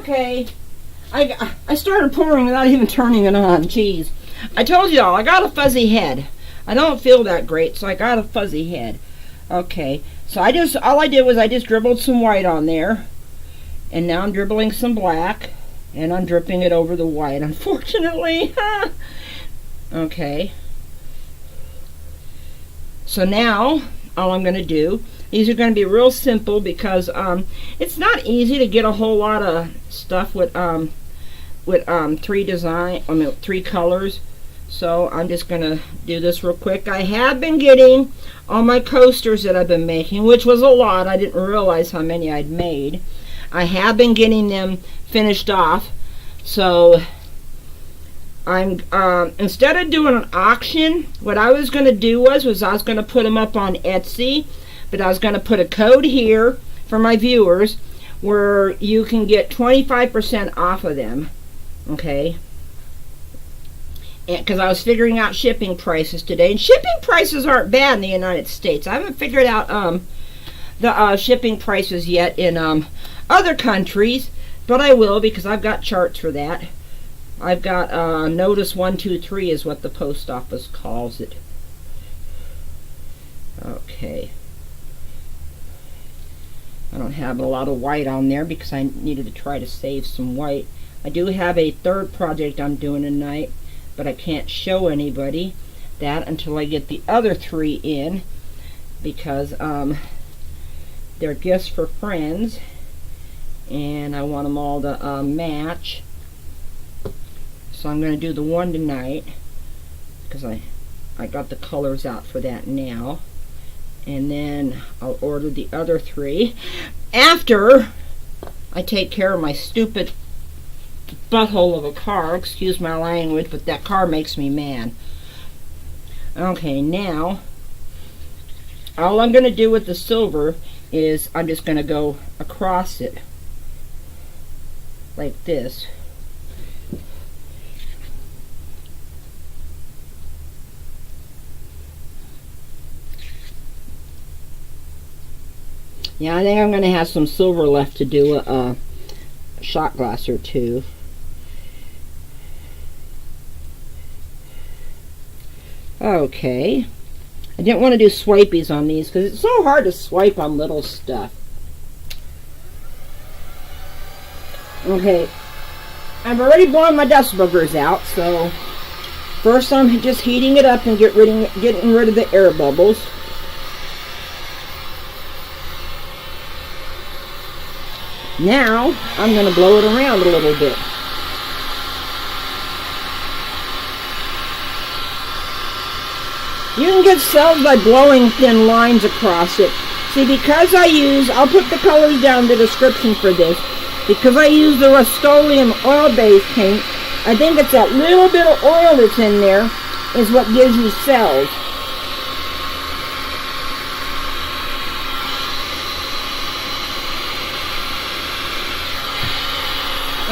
Okay. I started pouring without even turning it on. Jeez. I told y'all, I got a fuzzy head. I don't feel that great, so I got a fuzzy head. Okay. So all I did was I just dribbled some white on there. And now I'm dribbling some black. And I'm dripping it over the white, unfortunately. Okay. So now, all I'm going to do, these are going to be real simple because it's not easy to get a whole lot of stuff with three colors. So I'm just going to do this real quick. I have been getting all my coasters that I've been making, which was a lot. I didn't realize how many I'd made. I have been getting them finished off. So I'm instead of doing an auction, what I was going to do was I was going to put them up on Etsy, but I was going to put a code here for my viewers where you can get 25% off of them. Okay. Because I was figuring out shipping prices today, and shipping prices aren't bad in the United States. I haven't figured out the shipping prices yet in other countries, but I will because I've got charts for that. I've got Notice 123 is what the post office calls it. Okay. I don't have a lot of white on there because I needed to try to save some white. I do have a third project I'm doing tonight, but I can't show anybody that until I get the other three in because they're gifts for friends and I want them all to match. So I'm going to do the one tonight because I got the colors out for that now. And then I'll order the other three after I take care of my stupid butthole of a car. Excuse my language, but that car makes me mad. Okay, now all I'm going to do with the silver is I'm just going to go across it like this. Yeah, I think I'm going to have some silver left to do a shot glass or two. Okay. I didn't want to do swipies on these because it's so hard to swipe on little stuff. Okay. I've already blown my dust boogers out, so first I'm just heating it up and getting rid of the air bubbles. Now, I'm going to blow it around a little bit. You can get cells by blowing thin lines across it. See, because I'll put the colors down in the description for this, because I use the Rustoleum oil-based paint, I think it's that little bit of oil that's in there is what gives you cells.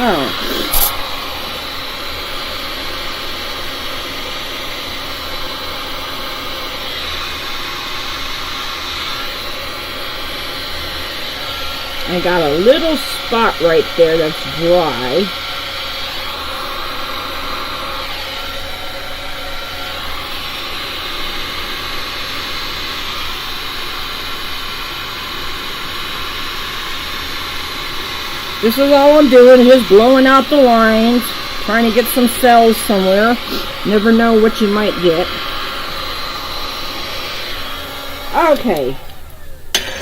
Oh. I got a little spot right there that's dry. This is all I'm doing, just blowing out the lines, trying to get some cells somewhere. Never know what you might get. Okay.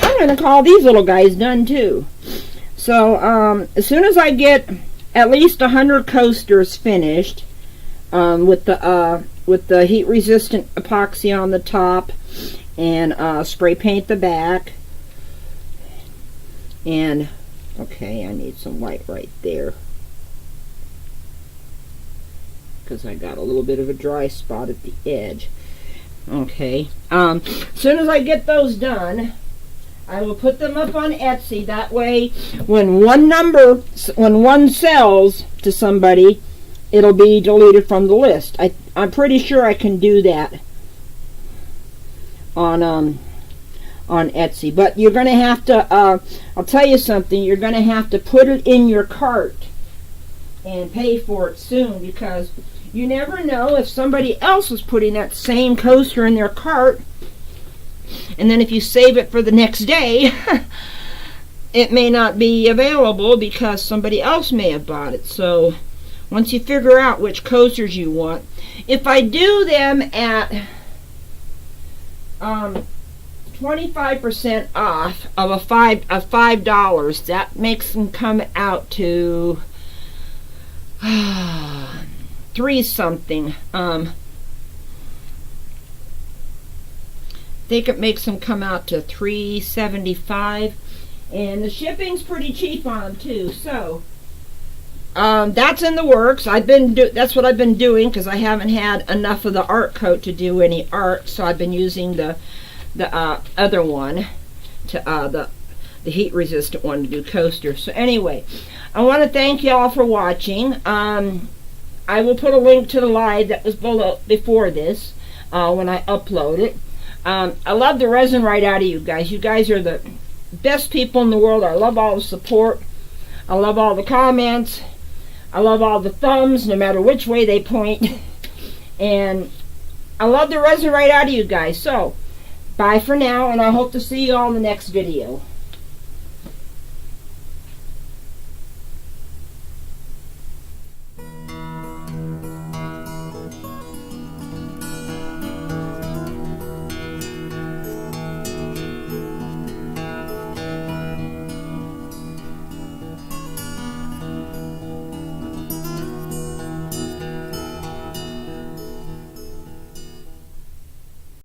I'm going to call these little guys done too. So, as soon as I get at least 100 coasters finished, with the heat-resistant epoxy on the top, and spray paint the back, and okay, I need some white right there because I got a little bit of a dry spot at the edge. Okay, as soon as I get those done, I will put them up on Etsy. That way, when one sells to somebody, it'll be deleted from the list. I'm pretty sure I can do that on on Etsy. But you're going to have to, I'll tell you something, you're going to have to put it in your cart and pay for it soon, because you never know if somebody else is putting that same coaster in their cart, and then if you save it for the next day, it may not be available because somebody else may have bought it. So once you figure out which coasters you want, if I do them at 25% off of $5, that makes them come out to three something. I think it makes them come out to $3.75, and the shipping's pretty cheap on them too. So that's in the works. That's what I've been doing, because I haven't had enough of the art coat to do any art. So I've been using the other one, to the heat resistant one, to do coasters. So anyway, I want to thank y'all for watching. I will put a link to the live that was below before this when I upload it. I love the resin right out of you guys. You guys are the best people in the world. I love all the support. I love all the comments. I love all the thumbs, no matter which way they point. And I love the resin right out of you guys. So, bye for now, and I hope to see you all in the next video.